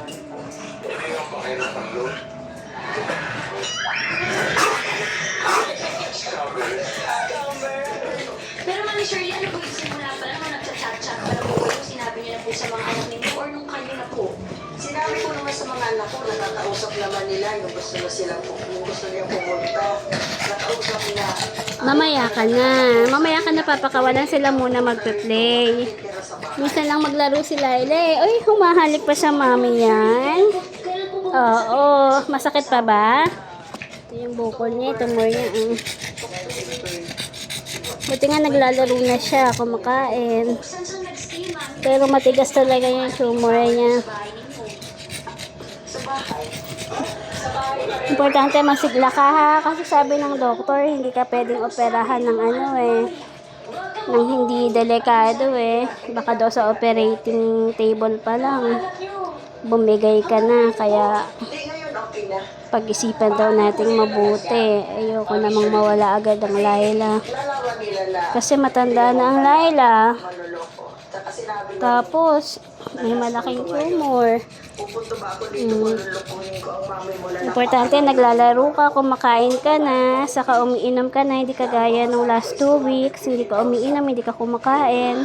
Pero Mami Shirley, ano po yung simula pa naman nagchat-chat pa lang po kayo? Sinabi niyo na po sa mga anak ninyo or nung kayo na po? Sinabi ko naman sa mga anak ko, nakakausap naman nila yung gusto na silang kung gusto niyang pumunta. Nakausap na. Mamaya ka na. Mamaya ka na papakawalan sila muna magpe-play. Minsan lang maglaro si Laila. Uy, humahalik pa sa mami yan. Kailan po Oo. Masakit pa ba? Ito yung bukol niya. Tumor niya. Buti nga naglalaro na siya. Kumakain. saan saan nag-stay, Mami? Pero matigas talaga yung tumor niya. Bahay ninyo. Sa bahay. Sa bahay pa rin. Importante masigla ka ha. Kasi sabi ng doktor, hindi ka pwedeng operahan ng ng hindi delikado Baka daw sa operating table pa lang. Bumigay ka na. Kaya Hindi, ngayon okay na. pag-isipan daw nating mabuti. Ayoko namang mawala agad ang Laila. Lalawan nila na Kasi matanda na ang Laila. manloloko. Tsaka sinabi ko, Tapos, may malaking tumor. pupunto ba ako dito kung lulukuhin ko ang mami mo na Importante, naglalaro ka, kumakain ka na, saka umiinom ka na, hindi ka gaya nung last 2 weeks, hindi ka umiinom, hindi ka kumakain.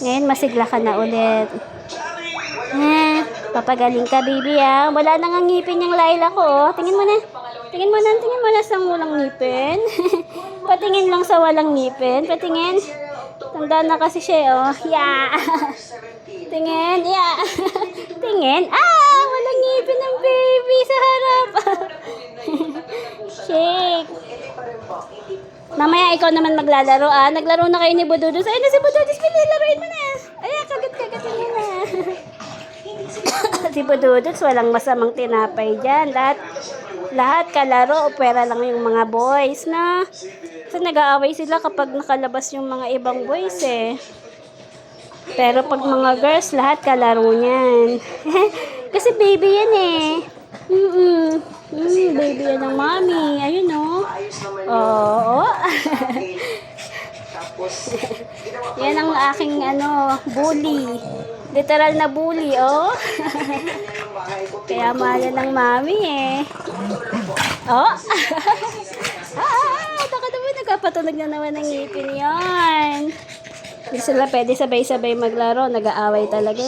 Ngayon, masigla ka na ulit. Papagaling ka, baby, Wala nang ang ngipin yung Laila ko, Tingin mo na. Tingin mo na sa walang ngipin. Patingin lang sa walang ngipin. Patingin. Tanda na kasi siya, Yeah. Tingin, yeah. Tingin. Walang ngipin ng baby sa harap. Shake. Mamaya ikaw naman maglalaro, Naglaro na kayo ni Bududus. Ayun na si Bududus, pinilaruin mo na. Kagat-kagatin mo na. Si Bududus, walang masamang tinapay dyan. Lahat kalaro, pera lang yung mga boys, na. Kasi nag-aaway sila kapag nakalabas yung mga ibang boys, Pero pag mga girls, lahat kalaro niyan. Kasi baby yan, baby yan ng mommy. Ayun, ayos naman yun. Oo. Tapos, ginawa ko Yan ang aking, bully. Literal na bully, niya yung bahay ko. Kaya mahal ng mami, Taka naman, nagkapatunog na naman ng ngipin yan. Hindi sila pwede sabay-sabay maglaro. Nag-aaway talaga,